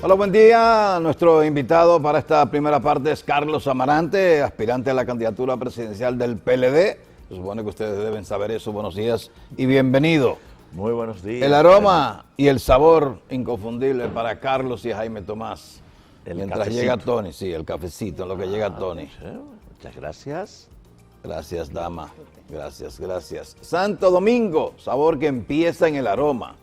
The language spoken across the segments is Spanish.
Hola, buen día. Nuestro invitado para esta primera parte es Carlos Amarante, aspirante a la candidatura presidencial del PLD. Se supone que ustedes deben saber eso. Buenos días y bienvenido. Muy buenos días. El aroma y el sabor inconfundible para Carlos y Jaime Tomás. Mientras cafecito. llega Tony, sí, el cafecito, en lo que llega Tony. Muchas gracias. Gracias, dama. Gracias, gracias. Santo Domingo, sabor que empieza en el aroma.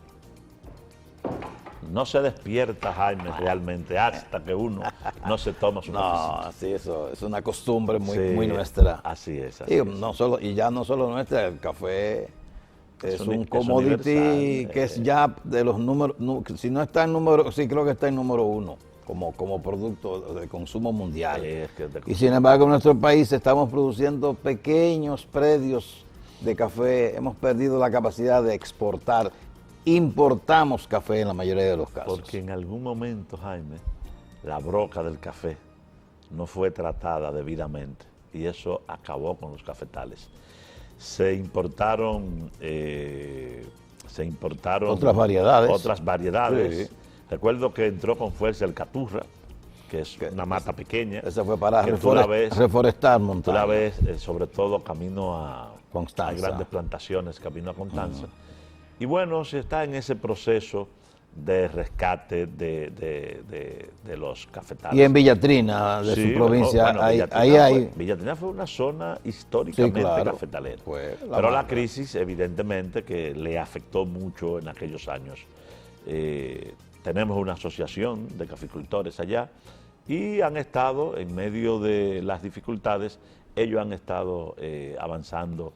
No se despierta, Jaime, realmente hasta que uno no se toma su cafecito. No, sí, eso es una costumbre muy, Sí, muy nuestra. Así es. Y no solo, y ya no solo nuestra, el café es un es commodity universal, que es ya de los números, si no está en número, sí creo que está en número 1 como producto de consumo mundial. es que Y sin embargo en nuestro país estamos produciendo pequeños predios de café, hemos perdido la capacidad de exportar, importamos café en la mayoría de los casos. Porque en algún momento, Jaime, la broca del café no fue tratada debidamente y eso acabó con los cafetales. Se importaron Otras variedades. Sí. Recuerdo que entró con fuerza el caturra, que es una mata pequeña. Esa fue para que reforestar montañas. Tú la ves sobre todo camino a Constanza. grandes plantaciones, camino a Constanza. Y bueno, se está en ese proceso de rescate de los cafetales. Y en Villatrina, de su provincia, Villatrina fue una zona históricamente cafetalera. Pero la crisis, evidentemente, que le afectó mucho en aquellos años. Tenemos una asociación de caficultores allá y han estado, en medio de las dificultades, ellos han estado avanzando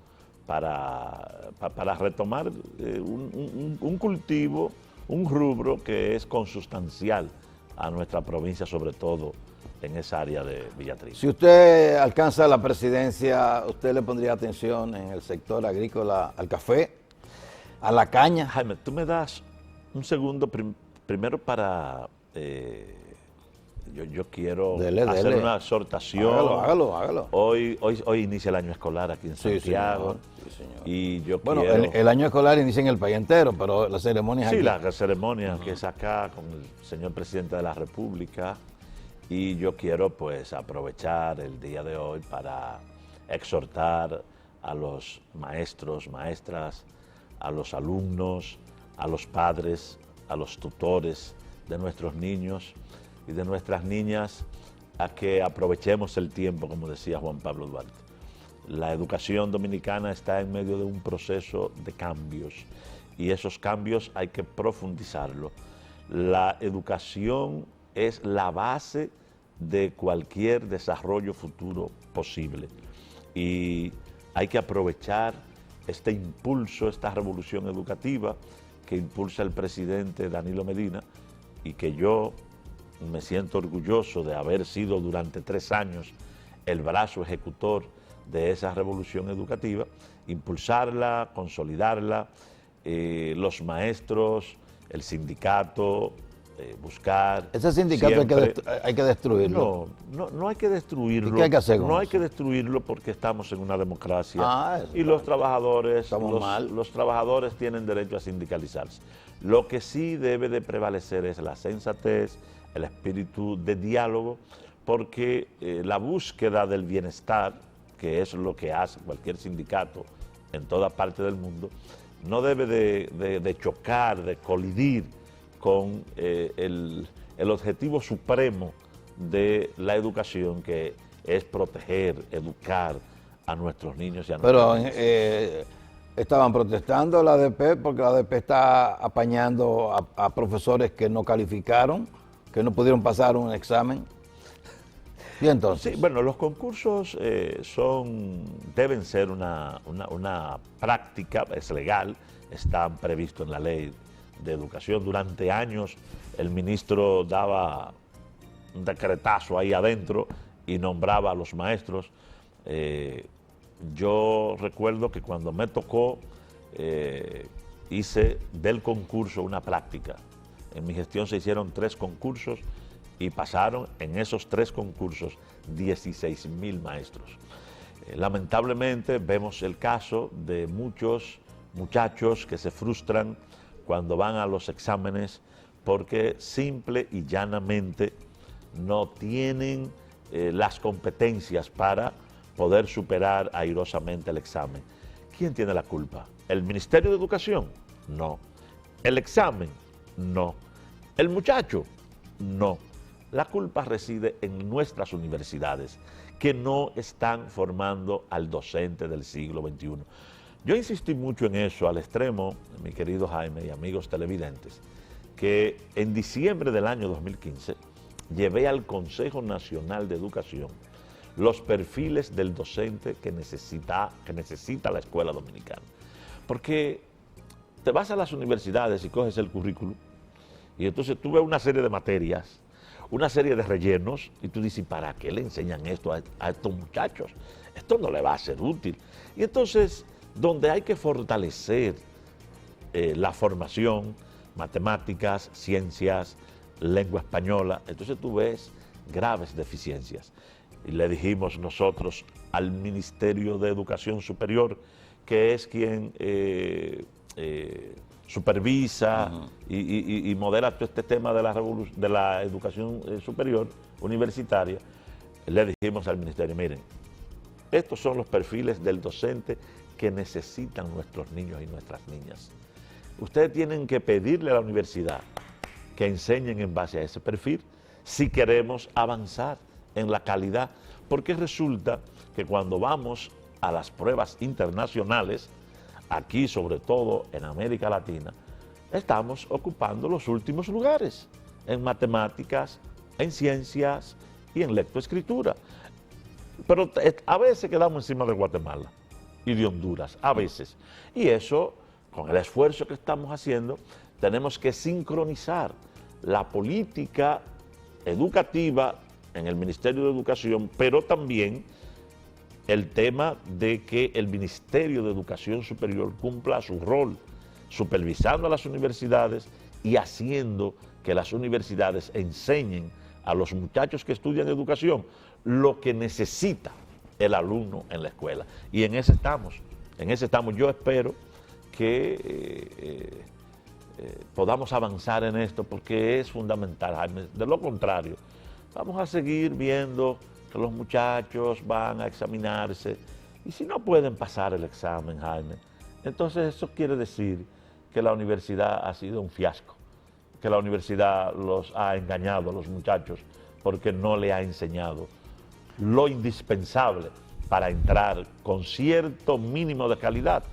para retomar un cultivo, un rubro que es consustancial a nuestra provincia, sobre todo en esa área de Villatrina. Si usted alcanza la presidencia, ¿usted le pondría atención en el sector agrícola al café, a la caña? Jaime, tú me das un segundo primero para... Yo quiero hacer una exhortación. Hágalo. Hoy inicia el año escolar aquí en Santiago. Sí, señor. Y yo bueno, quiero... el año escolar inicia en el país entero, pero la ceremonia es aquí. Sí, la ceremonia que es acá con el señor presidente de la República. Y yo quiero pues aprovechar el día de hoy para exhortar a los maestros, maestras, a los alumnos, a los padres, a los tutores de nuestros niños y de nuestras niñas a que aprovechemos el tiempo, como decía Juan Pablo Duarte. La educación dominicana está en medio de un proceso de cambios y esos cambios hay que profundizarlo. La educación es la base de cualquier desarrollo futuro posible y hay que aprovechar este impulso, esta revolución educativa que impulsa el presidente Danilo Medina y que yo me siento orgulloso de haber sido durante 3 años el brazo ejecutor de esa revolución educativa, impulsarla, consolidarla, los maestros, el sindicato, buscar... Ese sindicato siempre, hay que destruirlo. No hay que destruirlo. ¿Y qué hay que hacer con No hay eso? que destruirlo porque estamos en una democracia y los trabajadores, los trabajadores tienen derecho a sindicalizarse. Lo que sí debe de prevalecer es la sensatez, el espíritu de diálogo, porque la búsqueda del bienestar, que es lo que hace cualquier sindicato en toda parte del mundo, no debe de chocar, de colidir con el objetivo supremo de la educación, que es proteger, educar a nuestros niños y a nuestras niñas. Estaban protestando la ADP porque la ADP está apañando a profesores que no calificaron, que no pudieron pasar un examen. Y entonces... Sí, bueno, los concursos deben ser una práctica, es legal, están previstos en la ley de educación. Durante años el ministro daba un decretazo ahí adentro y nombraba a los maestros. Yo recuerdo que cuando me tocó hice del concurso una práctica. En mi gestión se hicieron 3 concursos y pasaron en esos 3 concursos 16,000 maestros. Lamentablemente vemos el caso de muchos muchachos que se frustran cuando van a los exámenes porque simple y llanamente no tienen las competencias para poder superar airosamente el examen. ¿Quién tiene la culpa? ¿El Ministerio de Educación? No. ¿El examen? No. ¿El muchacho? No. La culpa reside en nuestras universidades, que no están formando al docente del siglo XXI. Yo insistí mucho en eso al extremo, mi querido Jaime y amigos televidentes, que en diciembre del año 2015 llevé al Consejo Nacional de Educación los perfiles del docente que necesita la escuela dominicana. Porque te vas a las universidades y coges el currículum y entonces tú ves una serie de materias, una serie de rellenos y tú dices, ¿para qué le enseñan esto a estos muchachos? Esto no le va a ser útil. Y entonces, donde hay que fortalecer la formación, matemáticas, ciencias, lengua española, entonces tú ves graves deficiencias. Y le dijimos nosotros al Ministerio de Educación Superior, que es quien supervisa y modera todo este tema de la educación superior universitaria, le dijimos al ministerio, miren, estos son los perfiles del docente que necesitan nuestros niños y nuestras niñas. Ustedes tienen que pedirle a la universidad que enseñen en base a ese perfil si queremos avanzar en la calidad, porque resulta que cuando vamos a las pruebas internacionales, aquí sobre todo en América Latina, estamos ocupando los últimos lugares en matemáticas, en ciencias y en lectoescritura. Pero a veces quedamos encima de Guatemala y de Honduras, a veces. Y eso, con el esfuerzo que estamos haciendo, tenemos que sincronizar la política educativa en el Ministerio de Educación, pero también el tema de que el Ministerio de Educación Superior cumpla su rol, supervisando a las universidades y haciendo que las universidades enseñen a los muchachos que estudian educación lo que necesita el alumno en la escuela. Y en ese estamos. Yo espero que podamos avanzar en esto porque es fundamental, Jaime. De lo contrario, vamos a seguir viendo que los muchachos van a examinarse y si no pueden pasar el examen, Jaime, entonces eso quiere decir que la universidad ha sido un fiasco, que la universidad los ha engañado a los muchachos porque no le ha enseñado lo indispensable para entrar con cierto mínimo de calidad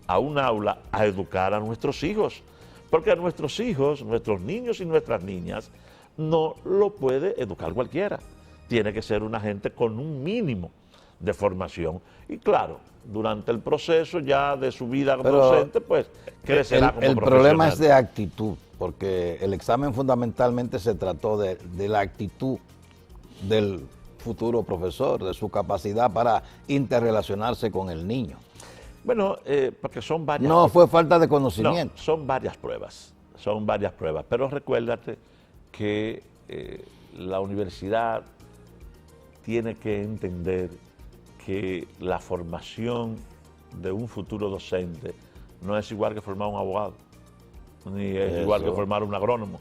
a un aula a educar a nuestros hijos, porque a nuestros hijos, nuestros niños y nuestras niñas, no lo puede educar cualquiera. Tiene que ser una gente con un mínimo de formación. Y claro, durante el proceso ya de su vida como docente, pues crecerá como profesional. El problema es de actitud, porque el examen fundamentalmente se trató de la actitud del futuro profesor, de su capacidad para interrelacionarse con el niño. Bueno, porque son varias... No fue falta de conocimiento. No, son varias pruebas, pero recuérdate que la universidad tiene que entender que la formación de un futuro docente no es igual que formar un abogado, ni es igual que formar un agrónomo.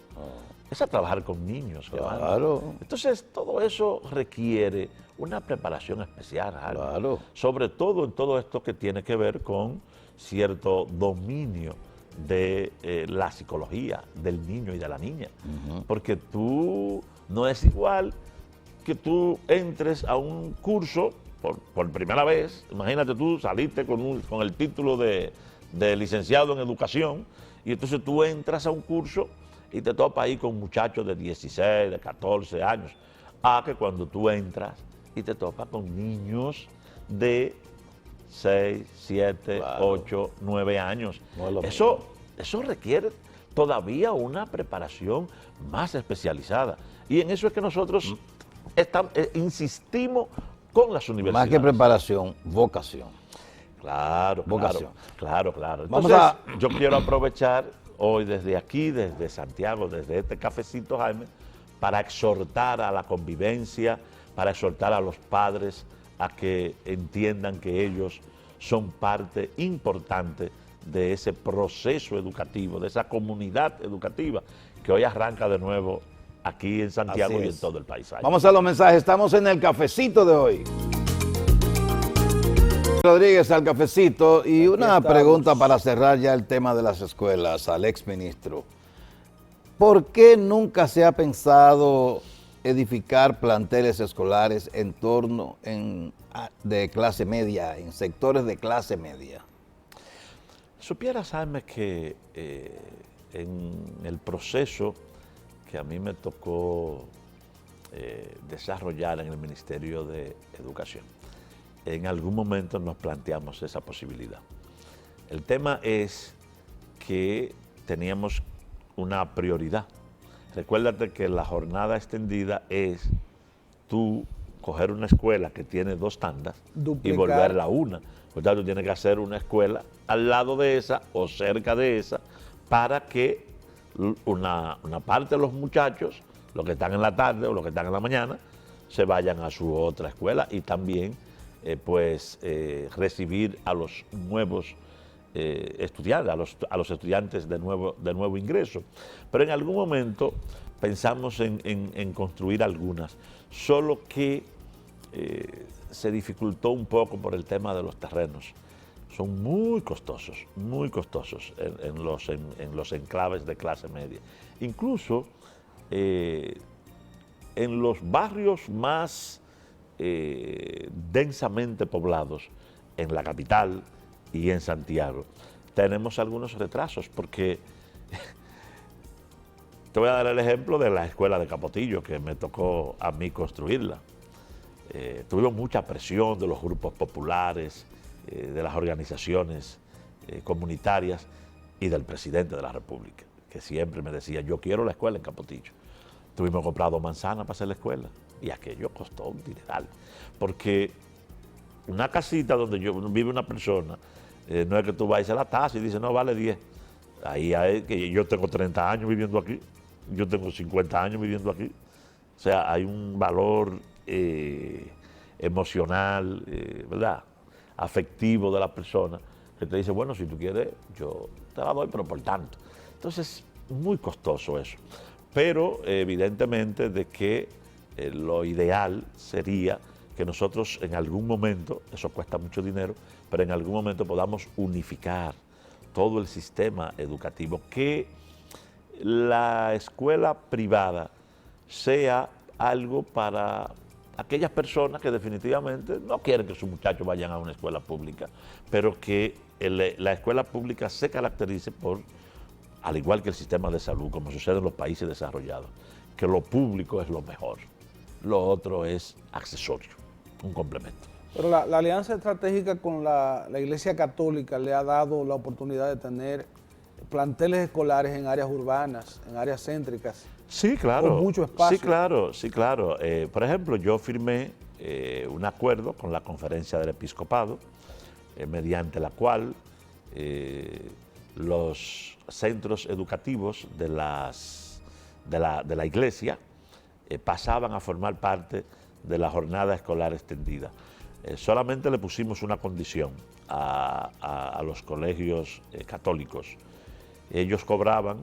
Es a trabajar con niños. Claro. Entonces, todo eso requiere una preparación especial, claro, sobre todo en todo esto que tiene que ver con cierto dominio de la psicología del niño y de la niña. Porque tú no es igual que tú entres a un curso por primera vez, imagínate tú saliste con el título de licenciado en educación y entonces tú entras a un curso y te topas ahí con muchachos de 16, de 14 años, que cuando tú entras y te topas con niños de 6, 7, claro, 8, 9 años. No eso requiere todavía una preparación más especializada. Y en eso es que nosotros insistimos con las universidades. Más que preparación, vocación. Claro, vocación. Claro. Entonces, yo quiero aprovechar hoy desde aquí, desde Santiago, desde este cafecito, Jaime, para exhortar a la convivencia, para exhortar a los padres a que entiendan que ellos son parte importante de ese proceso educativo, de esa comunidad educativa que hoy arranca de nuevo aquí en Santiago y en todo el país. Vamos a los mensajes, estamos en el cafecito de hoy. Rodríguez al cafecito y una pregunta para cerrar ya el tema de las escuelas al exministro. ¿Por qué nunca se ha pensado edificar planteles escolares en torno de clase media, en sectores de clase media? Supiera, Jaime, que en el proceso que a mí me tocó desarrollar en el Ministerio de Educación, en algún momento nos planteamos esa posibilidad. El tema es que teníamos una prioridad. Recuérdate que la jornada extendida es tú coger una escuela que tiene 2 tandas y volverla a una. Por tanto, tú tienes que hacer una escuela al lado de esa o cerca de esa para que una parte de los muchachos, los que están en la tarde o los que están en la mañana, se vayan a su otra escuela y también recibir a los nuevos estudiantes, a los estudiantes de nuevo ingreso. Pero en algún momento pensamos en construir algunas, solo que se dificultó un poco por el tema de los terrenos. Son muy costosos en los enclaves de clase media. Incluso en los barrios más densamente poblados, en la capital y en Santiago, tenemos algunos retrasos porque te voy a dar el ejemplo de la escuela de Capotillo, que me tocó a mí construirla. Tuvimos mucha presión de los grupos populares, de las organizaciones comunitarias y del presidente de la República, que siempre me decía, yo quiero la escuela en Capotillo. Tuvimos comprado manzanas para hacer la escuela y aquello costó un dineral, porque una casita donde vive una persona, no es que tú vayas a la tasa y dices, no, vale 10. Ahí hay que yo tengo 30 años viviendo aquí, yo tengo 50 años viviendo aquí. O sea, hay un valor emocional, ¿verdad?, afectivo de la persona, que te dice, bueno, si tú quieres, yo te la doy, pero por tanto. Entonces, muy costoso eso. Pero evidentemente de que lo ideal sería que nosotros en algún momento, eso cuesta mucho dinero, pero en algún momento podamos unificar todo el sistema educativo, que la escuela privada sea algo para aquellas personas que definitivamente no quieren que sus muchachos vayan a una escuela pública, pero que la escuela pública se caracterice por, al igual que el sistema de salud, como sucede en los países desarrollados, que lo público es lo mejor, lo otro es accesorio, un complemento. Pero la alianza estratégica con la Iglesia Católica le ha dado la oportunidad de tener planteles escolares en áreas urbanas, en áreas céntricas. Sí, claro. Con mucho espacio. Sí, claro. Por ejemplo, yo firmé un acuerdo con la Conferencia del Episcopado, mediante la cual los centros educativos de la Iglesia pasaban a formar parte de la jornada escolar extendida. Solamente le pusimos una condición a los colegios católicos. Ellos cobraban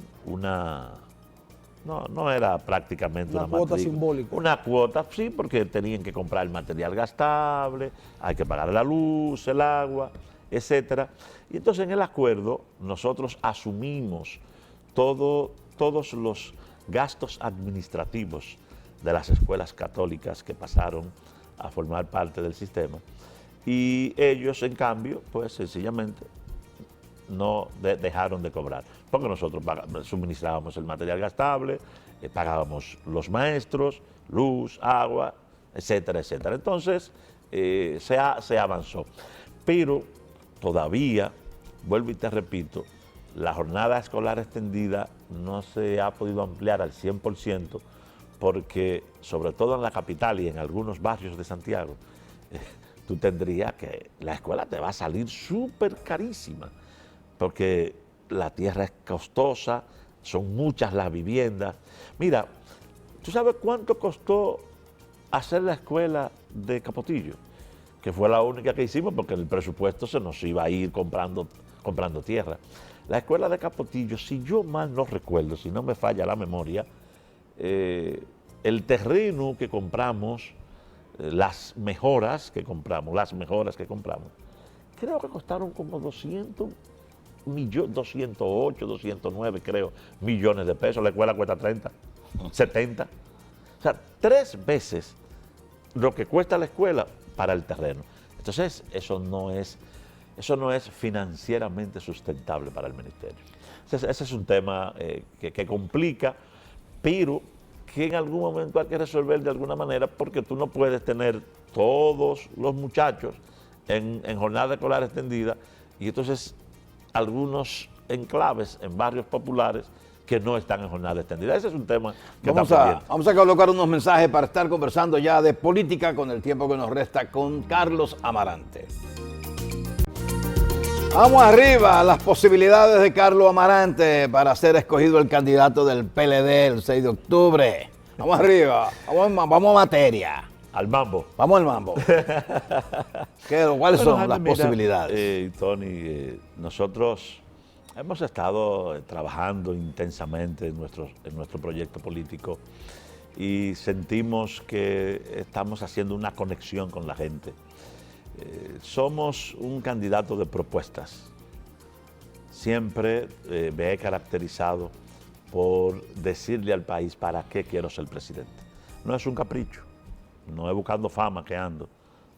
no era prácticamente una cuota matrícula, simbólica. Una cuota, sí, porque tenían que comprar el material gastable, hay que pagar la luz, el agua, etcétera. Y entonces en el acuerdo nosotros asumimos todos los gastos administrativos de las escuelas católicas que pasaron a formar parte del sistema, y ellos en cambio pues sencillamente no dejaron de cobrar, porque nosotros suministrábamos el material gastable, pagábamos los maestros, luz, agua, etcétera, etcétera. Entonces se avanzó, pero todavía, vuelvo y te repito, la jornada escolar extendida no se ha podido ampliar al 100%, porque sobre todo en la capital y en algunos barrios de Santiago, tú tendrías que, la escuela te va a salir súper carísima, porque la tierra es costosa, son muchas las viviendas. Mira, ¿tú sabes cuánto costó hacer la escuela de Capotillo? Que fue la única que hicimos porque el presupuesto se nos iba a ir comprando comprando tierra. La escuela de Capotillo, si yo mal no recuerdo, si no me falla la memoria, el terreno que compramos, las mejoras que compramos, creo que costaron como 208, 209, creo, millones de pesos. La escuela cuesta 30, 70. O sea, 3 veces lo que cuesta la escuela para el terreno. Entonces, eso no es financieramente sustentable para el ministerio. Ese es un tema que complica, pero que en algún momento hay que resolver de alguna manera, porque tú no puedes tener todos los muchachos en jornada escolar extendida y entonces algunos enclaves en barrios populares que no están en jornada extendida. Ese es un tema que vamos a colocar unos mensajes para estar conversando ya de política con el tiempo que nos resta con Carlos Amarante. Vamos arriba, las posibilidades de Carlos Amarante para ser escogido el candidato del PLD el 6 de octubre. Vamos arriba, vamos a materia. Al mambo. Vamos al mambo. ¿Cuáles son las posibilidades? Tony, nosotros hemos estado trabajando intensamente en nuestro proyecto político y sentimos que estamos haciendo una conexión con la gente. Somos un candidato de propuestas. Siempre me he caracterizado por decirle al país para qué quiero ser presidente. No es un capricho, no es buscando fama que ando,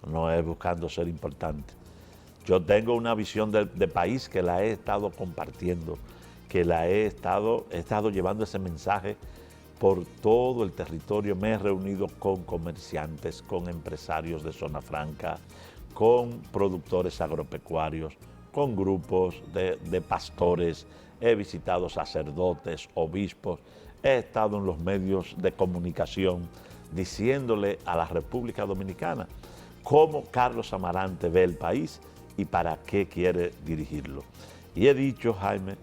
no es buscando ser importante. Yo tengo una visión de país que la he estado compartiendo, que he estado llevando ese mensaje por todo el territorio. Me he reunido con comerciantes, con empresarios de zona franca, con productores agropecuarios, con grupos de pastores, he visitado sacerdotes, obispos, he estado en los medios de comunicación diciéndole a la República Dominicana cómo Carlos Amarante ve el país y para qué quiere dirigirlo. Y he dicho, Jaime,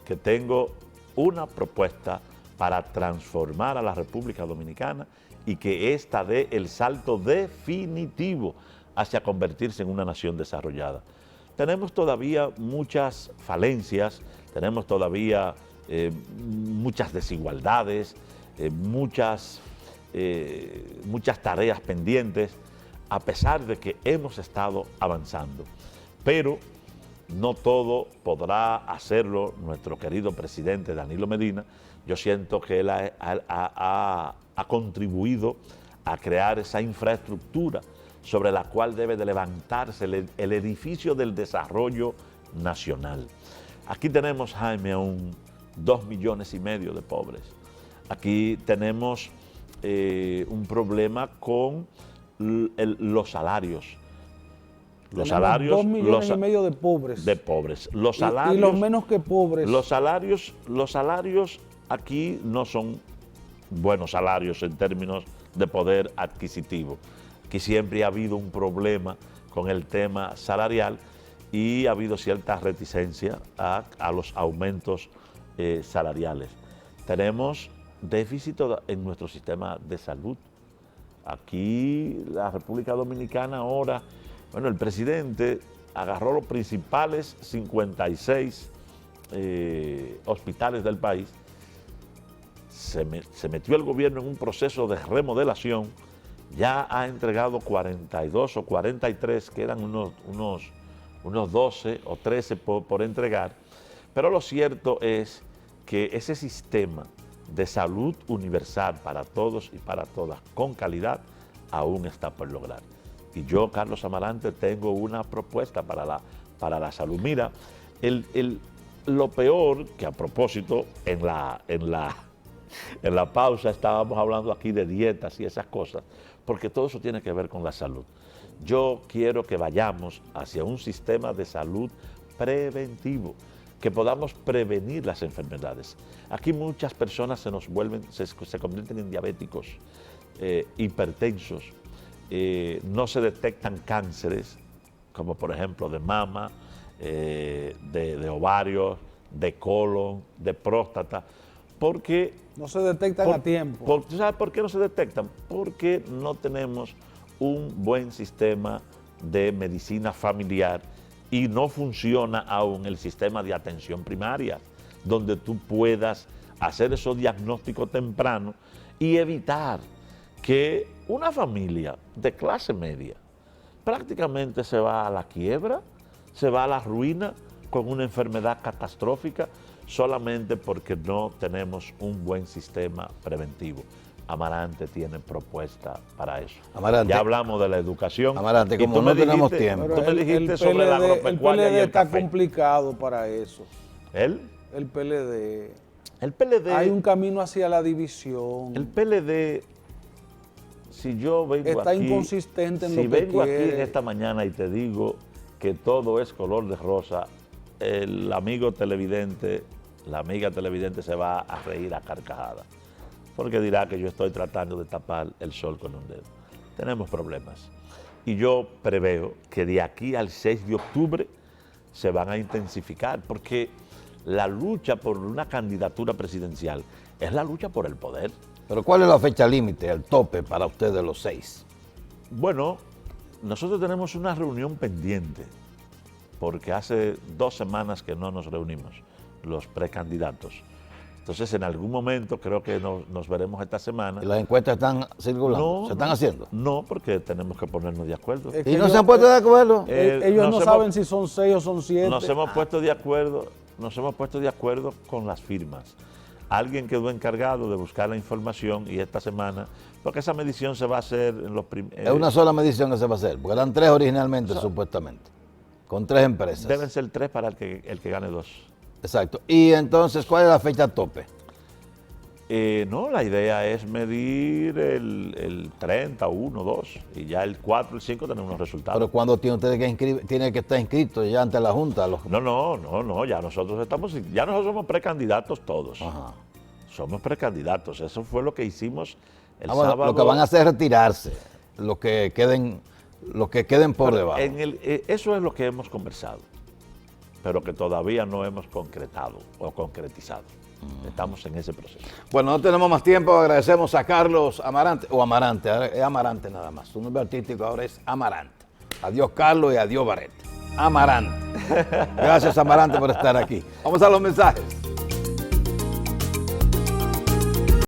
que tengo una propuesta para transformar a la República Dominicana y que ésta dé el salto definitivo hacia convertirse en una nación desarrollada. Tenemos todavía muchas falencias, tenemos todavía muchas desigualdades, muchas tareas pendientes, a pesar de que hemos estado avanzando. Pero no todo podrá hacerlo nuestro querido presidente Danilo Medina. Yo siento que él ha contribuido a crear esa infraestructura sobre la cual debe de levantarse el edificio del desarrollo nacional. Aquí tenemos, Jaime, aún 2,5 millones de pobres. Aquí tenemos un problema con los salarios. Los salarios, 2,5 millones de pobres. De pobres. Los salarios, y los menos que pobres. Los salarios aquí no son buenos salarios en términos de poder adquisitivo. Aquí siempre ha habido un problema con el tema salarial y ha habido cierta reticencia a los aumentos salariales. Tenemos déficit en nuestro sistema de salud. Aquí la República Dominicana ahora, bueno, el presidente agarró los principales 56 hospitales del país, se metió el gobierno en un proceso de remodelación, ya ha entregado 42 o 43, quedan unos 12 o 13 por entregar, pero lo cierto es que ese sistema de salud universal para todos y para todas, con calidad, aún está por lograr. Y yo, Carlos Amarante, tengo una propuesta para la salud. Mira, lo peor, que a propósito, en la pausa estábamos hablando aquí de dietas y esas cosas, porque todo eso tiene que ver con la salud. Yo quiero que vayamos hacia un sistema de salud preventivo, que podamos prevenir las enfermedades. Aquí muchas personas se convierten en diabéticos, hipertensos, no se detectan cánceres, como por ejemplo de mama, de ovarios, de colon, de próstata, porque no se detectan a tiempo. ¿Tú sabes por qué no se detectan? Porque no tenemos un buen sistema de medicina familiar y no funciona aún el sistema de atención primaria, donde tú puedas hacer esos diagnósticos tempranos y evitar que una familia de clase media prácticamente se va a la quiebra, se va a la ruina con una enfermedad catastrófica solamente porque no tenemos un buen sistema preventivo. Amarante tiene propuesta para eso. Amarante, ya hablamos de la educación. Amarante, y como tú no me tenemos dijiste- tiempo. Tú me dijiste el sobre la PLD, agropecuaria el PLD y el está café. complicado para eso. ¿El? El PLD. El PLD. Hay un camino hacia la división. El PLD, si yo vengo Está aquí, inconsistente en si lo que vengo aquí quiere. en esta mañana y te digo que todo es color de rosa, el amigo televidente, la amiga televidente se va a reír a carcajadas, porque dirá que yo estoy tratando de tapar el sol con un dedo. Tenemos problemas. Y yo preveo que de aquí al 6 de octubre se van a intensificar, porque la lucha por una candidatura presidencial es la lucha por el poder. Pero ¿cuál es la fecha límite, el tope para ustedes los 6? Bueno, nosotros tenemos una reunión pendiente, porque hace 2 semanas que no nos reunimos, los precandidatos. Entonces, en algún momento, creo que nos veremos esta semana. ¿Y las encuestas están circulando? ¿Se están haciendo? No, porque tenemos que ponernos de acuerdo. Es ¿Y que no se han puesto de acuerdo? ellos nos no hemos- saben si son 6 o son 7. Nos hemos puesto de acuerdo, con las firmas. Alguien quedó encargado de buscar la información y esta semana, porque esa medición se va a hacer en los Es una sola medición que se va a hacer, porque eran 3 originalmente, supuestamente, con 3 empresas. Deben ser 3 para el que gane 2. Exacto. Y entonces, ¿cuál es la fecha tope? No, la idea es medir el 30, 1, 2, y ya el 4, el 5 tenemos los resultados. Pero cuando tiene usted tiene que estar inscrito ya ante la Junta. No, ya nosotros somos precandidatos todos. Ajá. Somos precandidatos, eso fue lo que hicimos el Bueno, sábado. lo que van a hacer es retirarse, los que queden por Pero debajo. eso es lo que hemos conversado, pero que todavía no hemos concretado o concretizado. Estamos en ese proceso. Bueno, no tenemos más tiempo, agradecemos a Carlos Amarante, o Amarante, ahora es Amarante nada más, su nombre artístico ahora es Amarante. Adiós Carlos y adiós Barrete. Amarante. Gracias Amarante por estar aquí. Vamos a los mensajes.